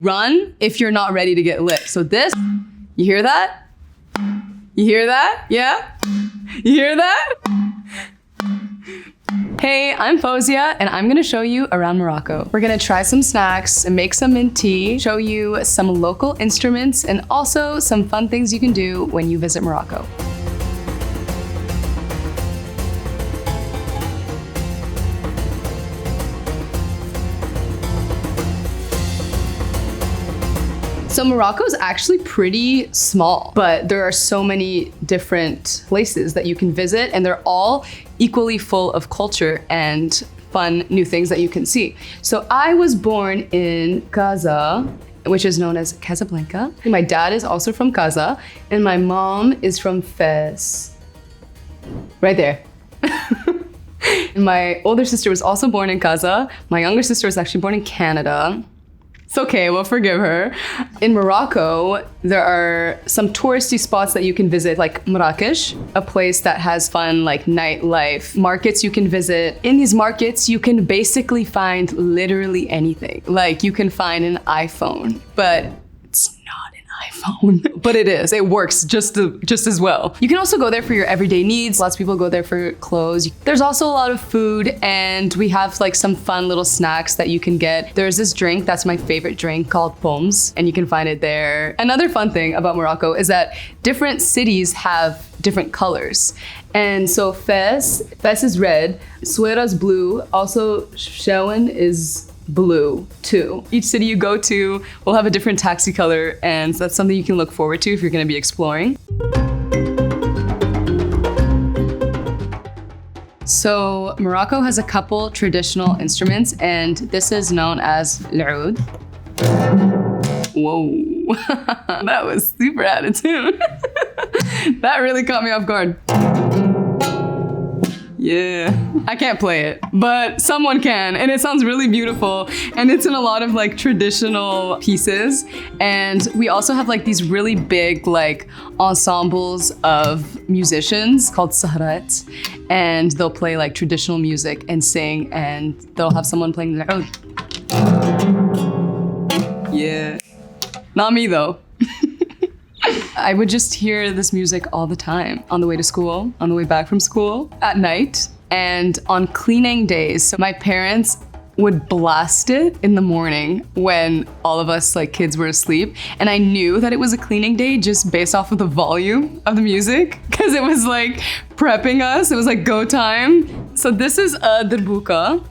Run if you're not ready to get lit. So this, you hear that? You hear that? Yeah? You hear that? Hey, I'm Faouzia, and I'm gonna show you around Morocco. We're gonna try some snacks and make some mint tea, show you some local instruments, and also some fun things you can do when you visit Morocco. So Morocco is actually pretty small, but there are so many different places that you can visit, and they're all equally full of culture and fun new things that you can see. So I was born in Casa, which is known as Casablanca. My dad is also from Casa, and my mom is from Fez. Right there. And my older sister was also born in Casa. My younger sister was actually born in Canada. It's okay, we'll forgive her. In Morocco, there are some touristy spots that you can visit, like Marrakech, a place that has fun, like nightlife, markets you can visit. In these markets, you can basically find literally anything. Like you can find an iPhone, but it's not an iPhone, but it is. It works just as well. You can also go there for your everyday needs. Lots of people go there for clothes. There's also a lot of food, and we have like some fun little snacks that you can get. There's this drink that's my favorite drink called Poms, and you can find it there. Another fun thing about Morocco is that different cities have different colors. And so Fez is red, Souaira's blue, also Chefchaouen is blue too. Each city you go to will have a different taxi color, and that's something you can look forward to if you're gonna be exploring. So Morocco has a couple traditional instruments, and this is known as l'oud. Whoa, that was super out of tune. That really caught me off guard. Yeah, I can't play it, but someone can, and it sounds really beautiful, and it's in a lot of like traditional pieces. And we also have like these really big like ensembles of musicians called sahrat, and they'll play like traditional music and sing, and they'll have someone playing the oud. Yeah, not me though. I would just hear this music all the time on the way to school, on the way back from school, at night, and on cleaning days. So my parents would blast it in the morning when all of us like kids were asleep. And I knew that it was a cleaning day just based off of the volume of the music, because it was like prepping us. It was like go time. So this is a derbuka,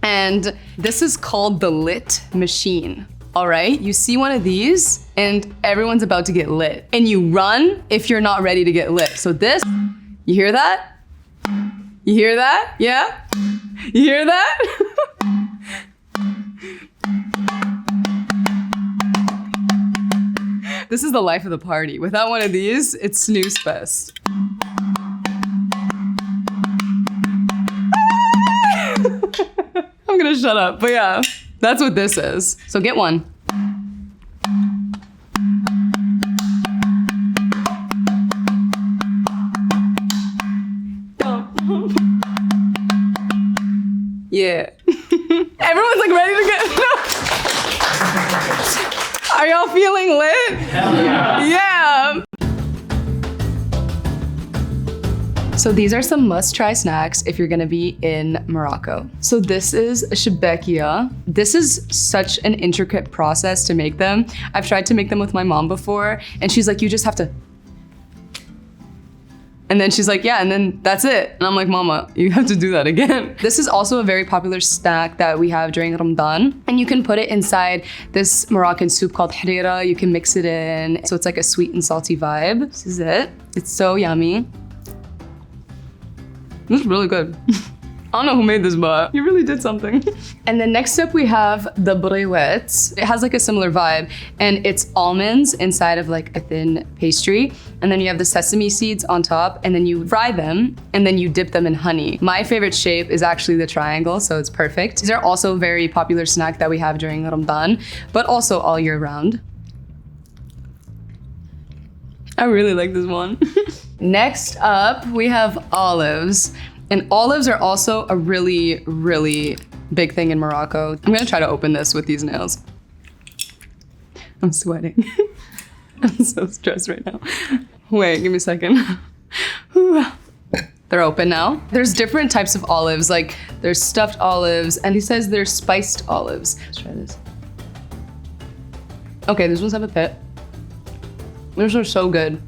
and this is called the lit machine. All right, you see one of these and everyone's about to get lit, and you run if you're not ready to get lit. So this, you hear that? You hear that? Yeah? You hear that? This is the life of the party. Without one of these, it's snooze fest. I'm gonna shut up, but yeah. That's what this is. So get one. Yeah. Everyone's like ready to get, no. Are y'all feeling lit? Hell yeah. Yeah. So these are some must-try snacks if you're gonna be in Morocco. So this is a shebekia. This is such an intricate process to make them. I've tried to make them with my mom before, and she's like, you just have to. And then she's like, yeah, and then that's it. And I'm like, Mama, you have to do that again. This is also a very popular snack that we have during Ramadan. And you can put it inside this Moroccan soup called harira. You can mix it in. So it's like a sweet and salty vibe. This is it. It's so yummy. This is really good. I don't know who made this, but you really did something. And then next up we have the Brunette. It has like a similar vibe, and it's almonds inside of like a thin pastry. And then you have the sesame seeds on top, and then you fry them, and then you dip them in honey. My favorite shape is actually the triangle, so it's perfect. These are also a very popular snack that we have during Ramadan, but also all year round. I really like this one. Next up, we have olives. And olives are also a really, really big thing in Morocco. I'm gonna try to open this with these nails. I'm sweating. I'm so stressed right now. Wait, give me a second. They're open now. There's different types of olives, like there's stuffed olives, and he says there's spiced olives. Let's try this. Okay, these ones have a pit. These are so good.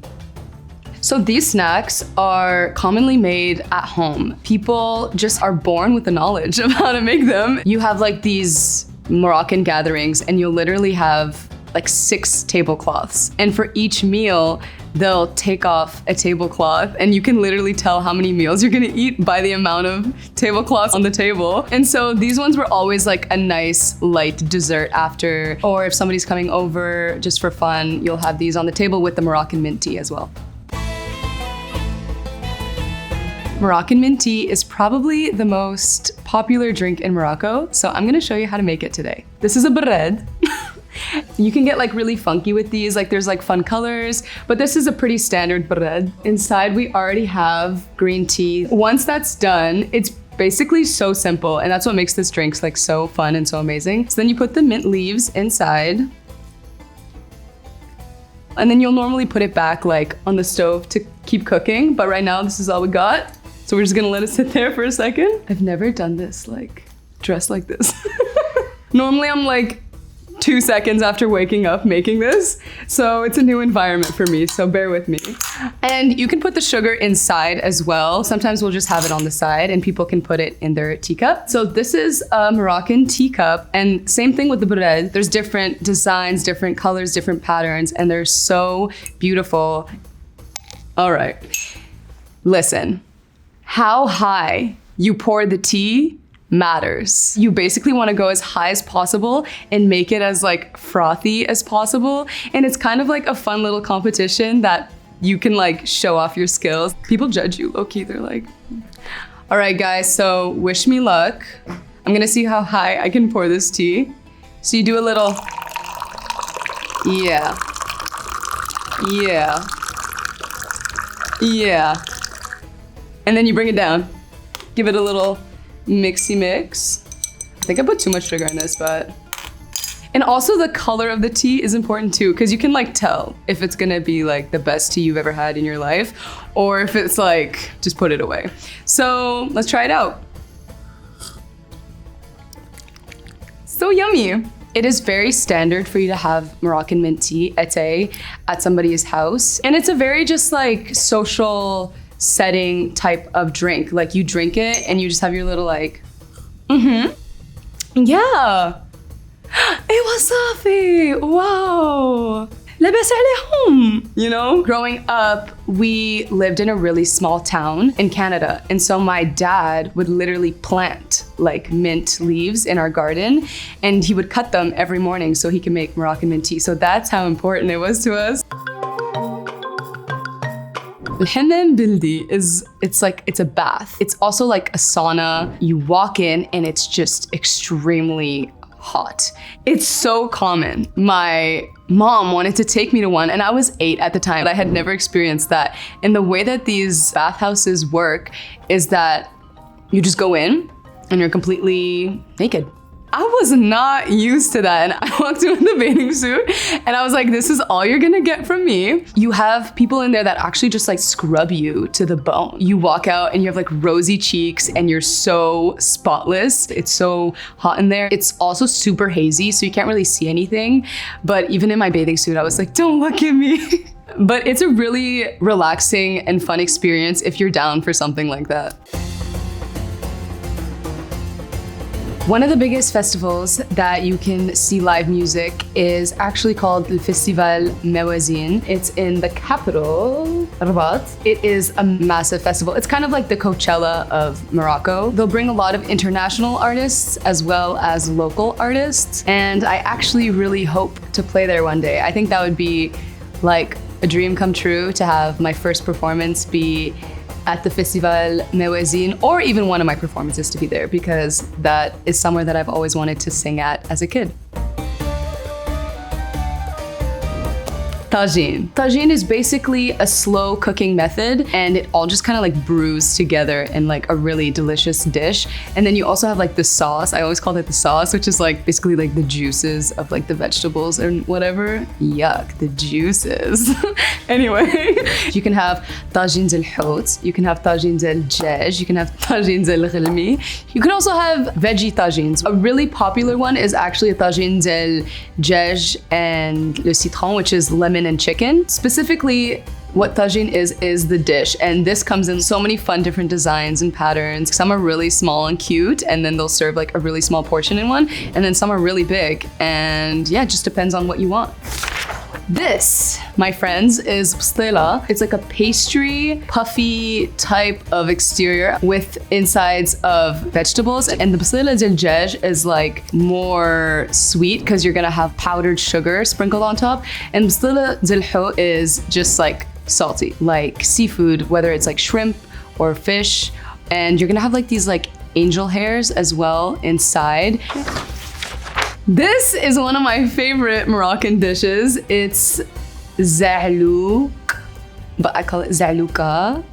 So these snacks are commonly made at home. People just are born with the knowledge of how to make them. You have like these Moroccan gatherings and you'll literally have like 6 tablecloths. And for each meal, they'll take off a tablecloth and you can literally tell how many meals you're gonna eat by the amount of tablecloths on the table. And so these ones were always like a nice light dessert after, or if somebody's coming over just for fun, you'll have these on the table with the Moroccan mint tea as well. Moroccan mint tea is probably the most popular drink in Morocco, so I'm gonna show you how to make it today. This is a bread. You can get like really funky with these, like there's like fun colors, but this is a pretty standard bread. Inside we already have green tea. Once that's done, it's basically so simple, and that's what makes this drink like so fun and so amazing. So then you put the mint leaves inside, and then you'll normally put it back like on the stove to keep cooking, but right now this is all we got. So we're just gonna let it sit there for a second. I've never done this, like dressed like this. Normally I'm like 2 seconds after waking up making this. So it's a new environment for me, so bear with me. And you can put the sugar inside as well. Sometimes we'll just have it on the side and people can put it in their teacup. So this is a Moroccan teacup, and same thing with the bread. There's different designs, different colors, different patterns, and they're so beautiful. All right, listen. How high you pour the tea matters. You basically want to go as high as possible and make it as like frothy as possible. And it's kind of like a fun little competition that you can like show off your skills. People judge you low-key, they're like, all right guys, so wish me luck. I'm gonna see how high I can pour this tea. So you do a little, yeah. And then you bring it down. Give it a little mixy mix. I think I put too much sugar in this, but. And also the color of the tea is important too, because you can like tell if it's gonna be like the best tea you've ever had in your life, or if it's like, just put it away. So let's try it out. So yummy. It is very standard for you to have Moroccan mint tea at somebody's house. And it's a very just like social setting type of drink. Like you drink it and you just have your little like, yeah. Wasafi, wow. Labas alayhum. You know, growing up, we lived in a really small town in Canada. And so my dad would literally plant like mint leaves in our garden and he would cut them every morning so he can make Moroccan mint tea. So that's how important it was to us. Al-Hammam Bildi it's a bath. It's also like a sauna. You walk in and it's just extremely hot. It's so common. My mom wanted to take me to one and I was 8 at the time. I had never experienced that. And the way that these bathhouses work is that you just go in and you're completely naked. I was not used to that. And I walked in with a bathing suit and I was like, this is all you're gonna get from me. You have people in there that actually just like scrub you to the bone. You walk out and you have like rosy cheeks and you're so spotless. It's so hot in there. It's also super hazy, so you can't really see anything. But even in my bathing suit, I was like, don't look at me. But it's a really relaxing and fun experience if you're down for something like that. One of the biggest festivals that you can see live music is actually called the Festival Mawazin. It's in the capital, Rabat. It is a massive festival. It's kind of like the Coachella of Morocco. They'll bring a lot of international artists as well as local artists. And I actually really hope to play there one day. I think that would be like a dream come true to have my first performance be at the Festival Mawazin, or even one of my performances to be there, because that is somewhere that I've always wanted to sing at as a kid. Tajin. Tajin is basically a slow cooking method, and it all just kind of like brews together in like a really delicious dish. And then you also have like the sauce. I always call it the sauce, which is like basically like the juices of like the vegetables and whatever. Yuck, the juices. Anyway, you can have Tajin zel hot, you can have Tajin zel djaj, you can have Tajin zel ghilmi. You can also have veggie tajins. A really popular one is actually a Tajin zel djaj and le citron, which is lemon and chicken. Specifically, what tajin is the dish, and this comes in so many fun different designs and patterns. Some are really small and cute, and then they'll serve like a really small portion in one, and then some are really big, and yeah, it just depends on what you want. This, my friends, is pastela. It's like a pastry, puffy type of exterior with insides of vegetables. And the pastela del djaj is like more sweet because you're gonna have powdered sugar sprinkled on top. And pastela del hot is just like salty, like seafood, whether it's like shrimp or fish. And you're gonna have like these like angel hairs as well inside. This is one of my favorite Moroccan dishes. It's zahlouk, but I call it zahlouka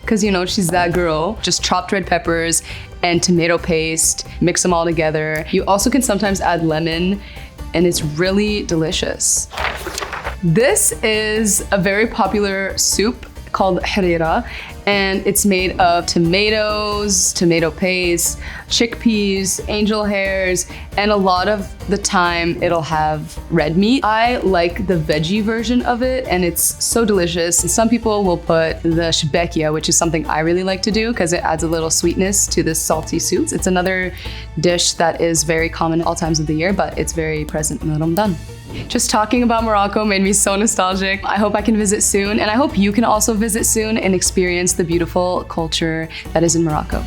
because, you know, she's that girl. Just chopped red peppers and tomato paste, mix them all together. You also can sometimes add lemon, and it's really delicious. This is a very popular soup called harira, and it's made of tomatoes, tomato paste, chickpeas, angel hairs, and a lot of the time it'll have red meat. I like the veggie version of it, and it's so delicious. And some people will put the shebekia, which is something I really like to do because it adds a little sweetness to this salty soup. It's another dish that is very common at all times of the year, but it's very present in Ramadan. Just talking about Morocco made me so nostalgic. I hope I can visit soon, and I hope you can also visit soon and experience the beautiful culture that is in Morocco.